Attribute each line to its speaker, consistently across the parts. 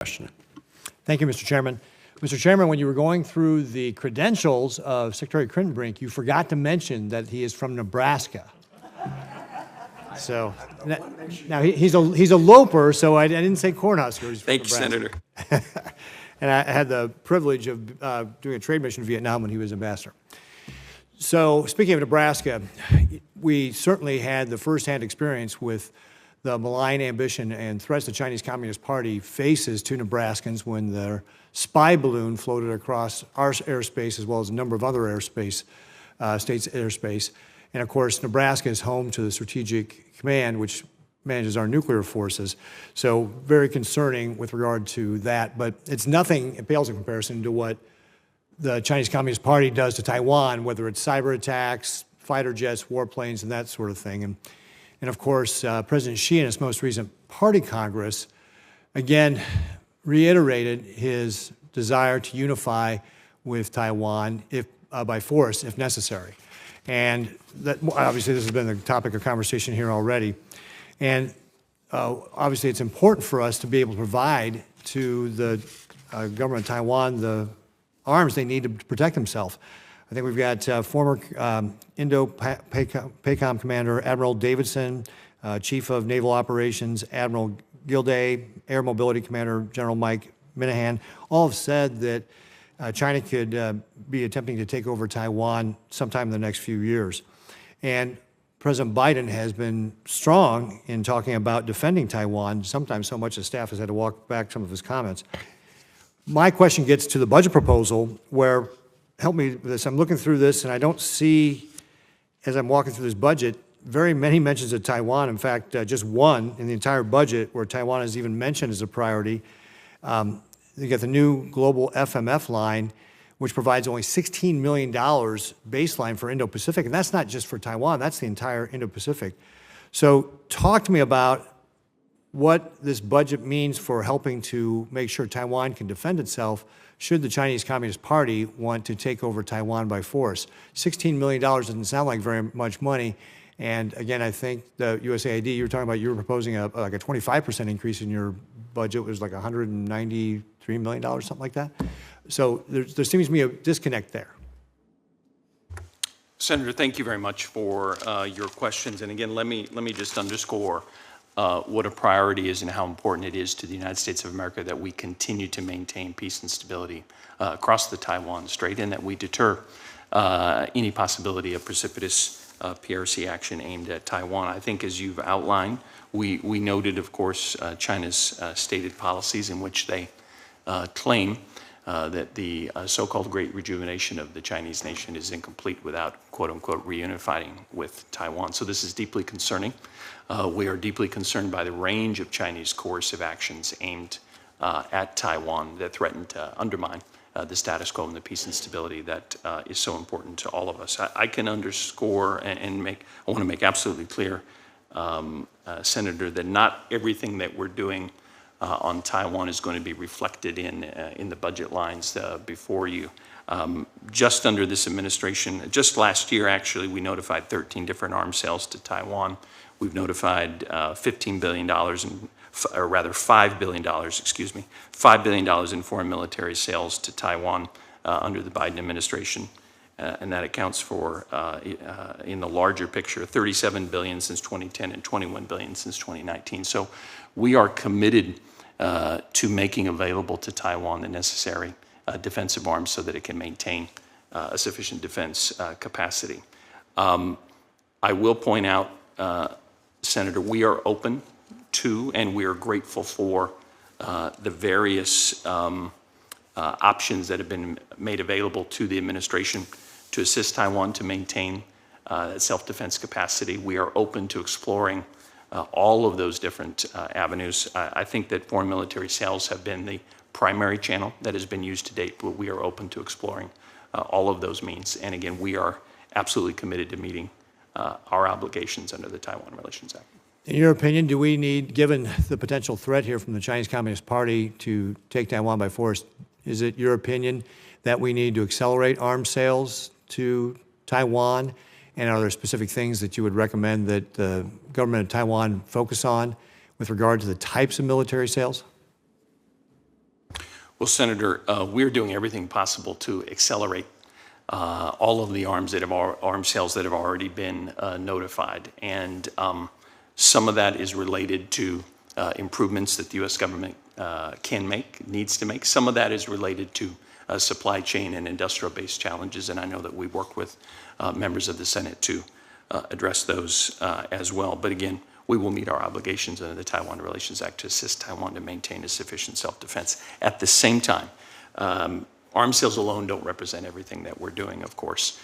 Speaker 1: question.
Speaker 2: Thank you, Mr. Chairman. Mr. Chairman, when you were going through the credentials of Secretary Crittenbrink, you forgot to mention that he is from Nebraska. So now he's a loper, so I didn't say Cornhusker.
Speaker 1: Thank you, Senator.
Speaker 2: And I had the privilege of doing a trade mission in Vietnam when he was ambassador. So speaking of Nebraska, we certainly had the firsthand experience with the malign ambition and threats the Chinese Communist Party faces to Nebraskans when their spy balloon floated across our airspace as well as a number of other states' airspace. And of course, Nebraska is home to the Strategic Command, which manages our nuclear forces. So very concerning with regard to that. But it's nothing, it pales in comparison to what the Chinese Communist Party does to Taiwan, whether it's cyber attacks, fighter jets, warplanes, and that sort of thing. And of course, President Xi in his most recent party congress, again, reiterated his desire to unify with Taiwan by force, if necessary. And that, obviously, this has been the topic of conversation here already. And obviously, it's important for us to be able to provide to the government of Taiwan the arms they need to protect themselves. I think we've got former Indo-PACOM Commander Admiral Davidson, Chief of Naval Operations Admiral Gilday, Air Mobility Commander General Mike Minahan, all have said that China could be attempting to take over Taiwan sometime in the next few years. And President Biden has been strong in talking about defending Taiwan, sometimes so much the staff has had to walk back some of his comments. My question gets to the budget proposal where, help me with this, I'm looking through this and I don't see, as I'm walking through this budget, very many mentions of Taiwan. In fact, just one in the entire budget where Taiwan is even mentioned as a priority. You get the new global FMF line, which provides only $16 million baseline for Indo-Pacific, and that's not just for Taiwan, that's the entire Indo-Pacific. So talk to me about what this budget means for helping to make sure Taiwan can defend itself should the Chinese Communist Party want to take over Taiwan by force. $16 million doesn't sound like very much money, and again, I think the USAID, you were proposing like a 25% increase in your budget. It was like $193 million, something like that. So there seems to be a disconnect there.
Speaker 1: Senator, thank you very much for your questions. And again, let me just underscore what a priority is and how important it is to the United States of America that we continue to maintain peace and stability across the Taiwan Strait, and that we deter any possibility of precipitous PRC action aimed at Taiwan. I think, as you've outlined, we noted, of course, China's stated policies in which they claim that the so-called Great Rejuvenation of the Chinese nation is incomplete without, quote-unquote, reunifying with Taiwan. So this is deeply concerning. We are deeply concerned by the range of Chinese coercive actions aimed at Taiwan that threaten to undermine the status quo and the peace and stability that is so important to all of us. I can underscore and I want to make absolutely clear, Senator, that not everything that we're doing on Taiwan is going to be reflected in the budget lines before you. Just under this administration, just last year, actually, we notified 13 different arms sales to Taiwan. We've notified $15 billion, or rather $5 billion, excuse me, $5 billion in foreign military sales to Taiwan under the Biden administration. And that accounts for, in the larger picture, $37 billion since 2010 and $21 billion since 2019. So we are committed to making available to Taiwan the necessary defensive arms so that it can maintain a sufficient defense capacity. I will point out, Senator, we are open to and we are grateful for the various options that have been made available to the administration to assist Taiwan to maintain self-defense capacity. We are open to exploring all of those different avenues. I think that foreign military sales have been the primary channel that has been used to date, but we are open to exploring all of those means. And again, we are absolutely committed to meeting our obligations under the Taiwan Relations Act.
Speaker 2: In your opinion, do we need, given the potential threat here from the Chinese Communist Party to take Taiwan by force, is it your opinion that we need to accelerate arms sales to Taiwan? And are there specific things that you would recommend that the government of Taiwan focus on with regard to the types of military sales?
Speaker 1: Well, Senator, we're doing everything possible to accelerate all of the arms sales that have already been notified, and some of that is related to improvements that the U.S. government can make, needs to make. Some of that is related to supply chain and industrial-based challenges, and I know that we work with members of the Senate to address those as well. But again, we will meet our obligations under the Taiwan Relations Act to assist Taiwan to maintain a sufficient self-defense. At the same time, arms sales alone don't represent everything that we're doing, of course.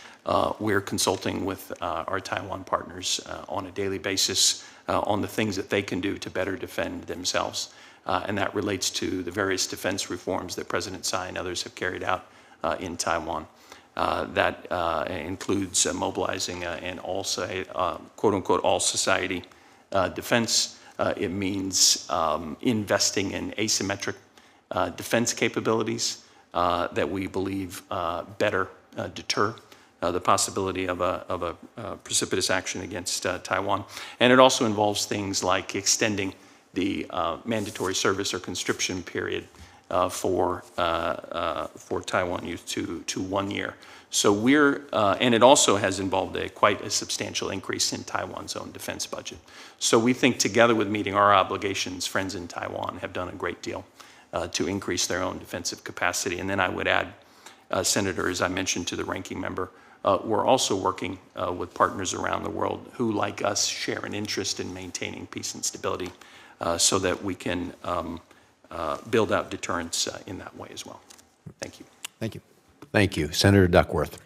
Speaker 1: We're consulting with our Taiwan partners on a daily basis on the things that they can do to better defend themselves. And that relates to the various defense reforms that President Tsai and others have carried out in Taiwan. That includes mobilizing an quote-unquote all-society defense. It means investing in asymmetric defense capabilities that we believe better deter the possibility of a precipitous action against Taiwan. And it also involves things like extending the mandatory service or conscription period for Taiwan youth to 1 year. So and it also has involved quite a substantial increase in Taiwan's own defense budget. So we think together with meeting our obligations, friends in Taiwan have done a great deal to increase their own defensive capacity. And then I would add, Senator, as I mentioned to the ranking member, we're also working with partners around the world who, like us, share an interest in maintaining peace and stability so that we can build out deterrence in that way as well. Thank you.
Speaker 2: Thank you.
Speaker 3: Thank you. Senator Duckworth.